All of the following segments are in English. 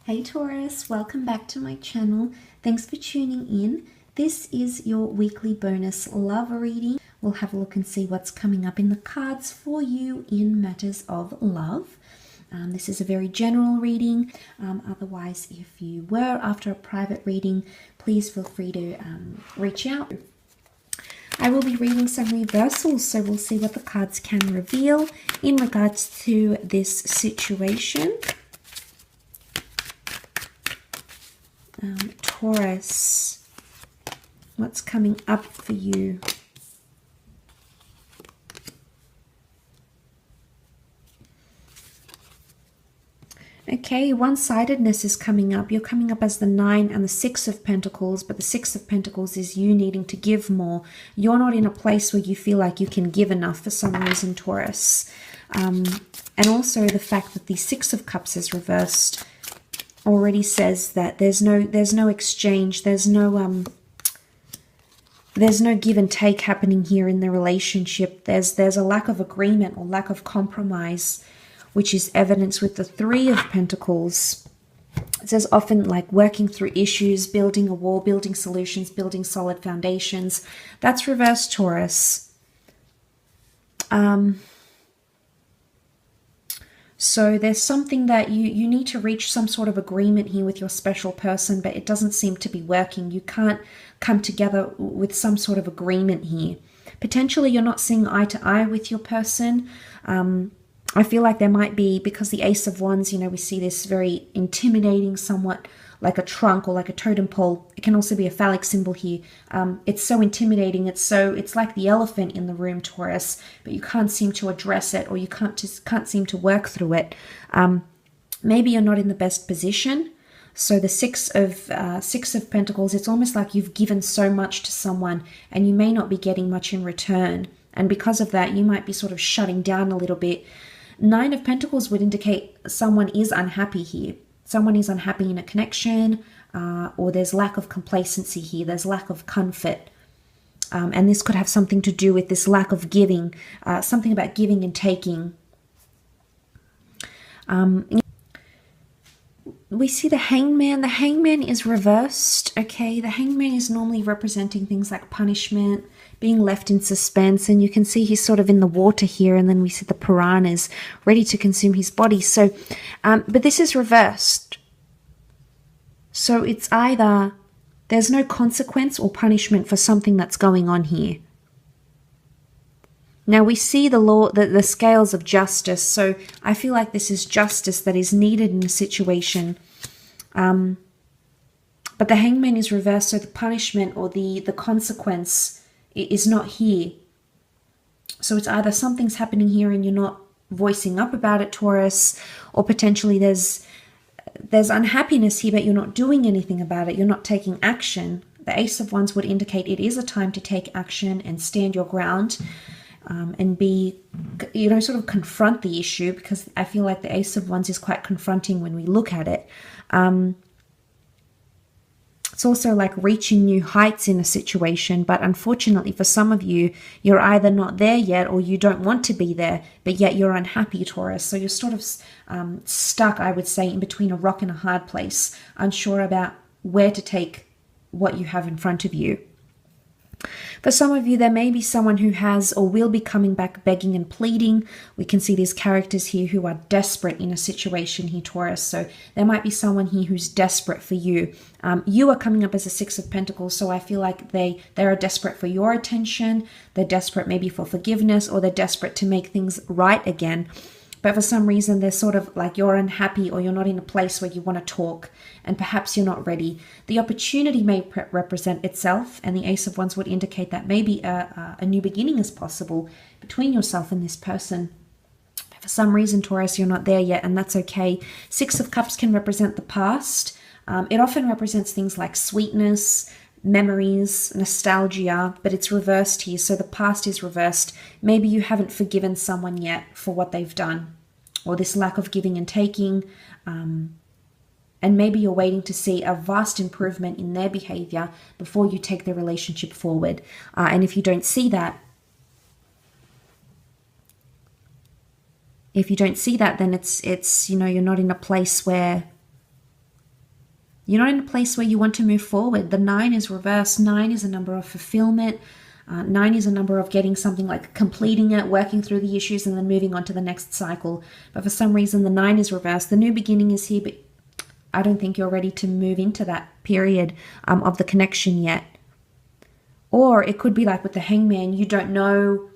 Hey Taurus, welcome back to my channel. Thanks for tuning in. This is your weekly bonus love reading. We'll have a look and see what's coming up in the cards for you in matters of love. This is a very general reading. Otherwise, if you were after a private reading, please feel free to reach out. I will be reading some reversals, so we'll see what the cards can reveal in regards to this situation. Taurus, what's coming up for you? Okay, one-sidedness is coming up. You're coming up as the 9 and the 6 of Pentacles, but the 6 of Pentacles is you needing to give more. You're not in a place where you feel like you can give enough for some reason, Taurus. And also the fact that the 6 of Cups is reversed already says that there's no exchange, there's no give and take happening here in the relationship. There's a lack of agreement or lack of compromise, which is evidenced with the 3 of Pentacles. It says often like working through issues, building a wall, building solutions, building solid foundations. That's reversed, Taurus. So there's something that you need to reach some sort of agreement here with your special person, but it doesn't seem to be working. You can't come together with some sort of agreement here. Potentially you're not seeing eye to eye with your person. I feel like there might be, because the Ace of Wands, you know, we see this very intimidating, somewhat like a trunk or like a totem pole. It can also be a phallic symbol here. It's so intimidating. It's like the elephant in the room, Taurus, but you can't seem to address it, or you can't seem to work through it. Maybe you're not in the best position. So the six of Pentacles, it's almost like you've given so much to someone and you may not be getting much in return. And because of that, you might be sort of shutting down a little bit. 9 of Pentacles would indicate someone is unhappy here. Someone is unhappy in a connection, or there's lack of complacency here. There's lack of comfort. And this could have something to do with this lack of giving, something about giving and taking. We see the Hangman. The Hangman is reversed, okay? The Hangman is normally representing things like punishment, being left in suspense, and you can see he's sort of in the water here, and then we see the piranhas ready to consume his body. So, but this is reversed. So it's either there's no consequence or punishment for something that's going on here. Now we see the law, the scales of justice. So I feel like this is justice that is needed in a situation. But the Hangman is reversed, so the punishment or the consequence is not here. So it's either something's happening here and you're not voicing up about it, Taurus, or potentially there's unhappiness here, but you're not doing anything about it. You're not taking action. The Ace of Wands would indicate it is a time to take action and stand your ground. And be, you know, sort of confront the issue, because I feel like the Ace of Wands is quite confronting when we look at it. It's also like reaching new heights in a situation, but unfortunately for some of you, you're either not there yet or you don't want to be there, but yet you're unhappy, Taurus. So you're sort of stuck, I would say, in between a rock and a hard place, unsure about where to take what you have in front of you. For some of you, there may be someone who has or will be coming back begging and pleading. We can see these characters here who are desperate in a situation here, Taurus. So there might be someone here who's desperate for you. You are coming up as a 6 of Pentacles, so I feel like they are desperate for your attention. They're desperate maybe for forgiveness, or they're desperate to make things right again. But for some reason, they're sort of like you're unhappy, or you're not in a place where you want to talk, and perhaps you're not ready. The opportunity may represent itself, and the Ace of Wands would indicate that maybe a new beginning is possible between yourself and this person. For some reason, Taurus, you're not there yet, and that's okay. 6 of Cups can represent the past. It often represents things like sweetness, memories, nostalgia, but it's reversed here. So the past is reversed. Maybe you haven't forgiven someone yet for what they've done, or this lack of giving and taking. And maybe you're waiting to see a vast improvement in their behavior before you take the relationship forward. And if you don't see that, then it's you know, you're not in a place where You're not in a place where you want to move forward. The 9 is reversed. 9 is a number of fulfillment. 9 is a number of getting something, like completing it, working through the issues, and then moving on to the next cycle. But for some reason, the 9 is reversed. The new beginning is here, but I don't think you're ready to move into that period of the connection yet. Or it could be like with the Hangman, you don't know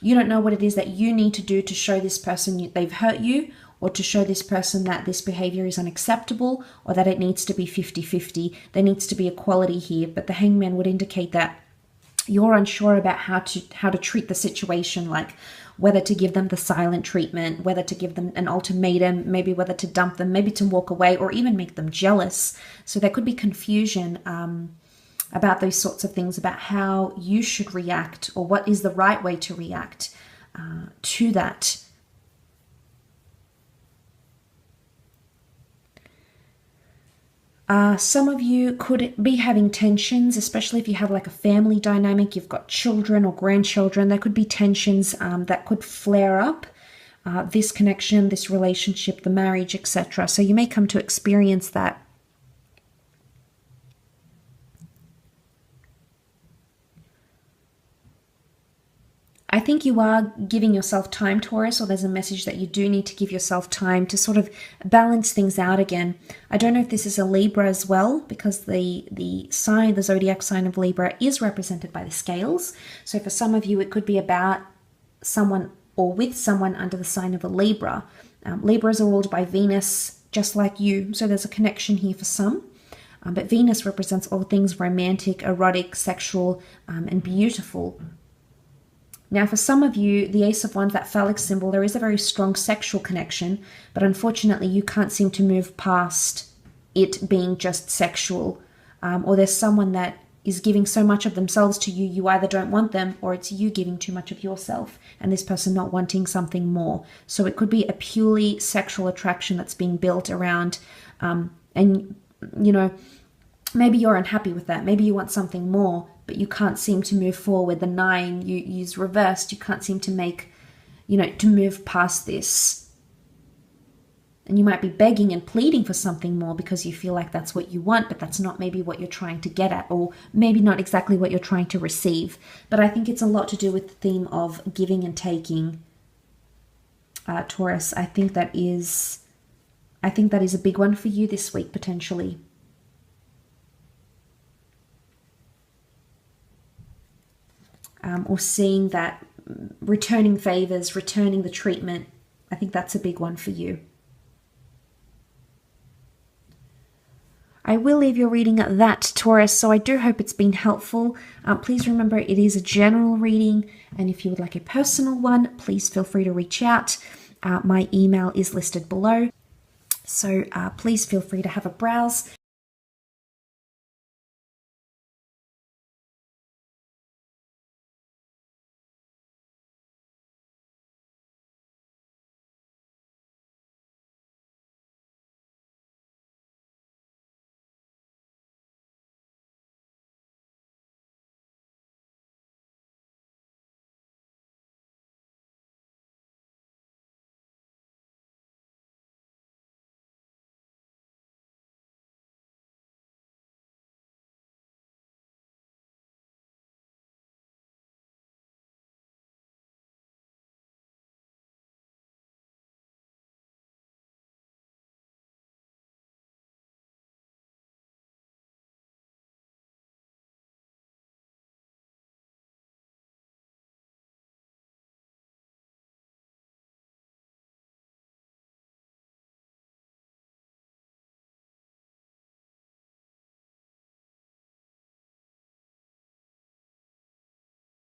what it is that you need to do to show this person they've hurt you, or to show this person that this behavior is unacceptable, or that it needs to be 50-50. There needs to be equality here. But the Hangman would indicate that you're unsure about how to treat the situation, like whether to give them the silent treatment, whether to give them an ultimatum, maybe whether to dump them, maybe to walk away, or even make them jealous. So there could be confusion about those sorts of things, about how you should react, or what is the right way to react to that. Some of you could be having tensions, especially if you have like a family dynamic, you've got children or grandchildren. There could be tensions that could flare up this connection, this relationship, the marriage, etc. So you may come to experience that. I think you are giving yourself time, Taurus, or there's a message that you do need to give yourself time to sort of balance things out again. I don't know if this is a Libra as well, because the sign, the zodiac sign of Libra, is represented by the scales. So for some of you, it could be about someone or with someone under the sign of a Libra. Libras are ruled by Venus, just like you. So there's a connection here for some. But Venus represents all things romantic, erotic, sexual, and beautiful. Now, for some of you, the Ace of Wands, that phallic symbol, there is a very strong sexual connection, but unfortunately you can't seem to move past it being just sexual. Or there's someone that is giving so much of themselves to you, you either don't want them, or it's you giving too much of yourself and this person not wanting something more. So it could be a purely sexual attraction that's being built around, and you know, maybe you're unhappy with that. Maybe you want something more, but you can't seem to move forward. The 9 you use reversed. You can't seem to make, to move past this. And you might be begging and pleading for something more because you feel like that's what you want, but that's not maybe what you're trying to get at, or maybe not exactly what you're trying to receive. But I think it's a lot to do with the theme of giving and taking, Taurus. I think that is a big one for you this week, potentially. Or seeing that, returning favors, returning the treatment. I think that's a big one for you. I will leave your reading at that, Taurus, so I do hope it's been helpful. Please remember, it is a general reading, and if you would like a personal one, please feel free to reach out. My email is listed below, so please feel free to have a browse.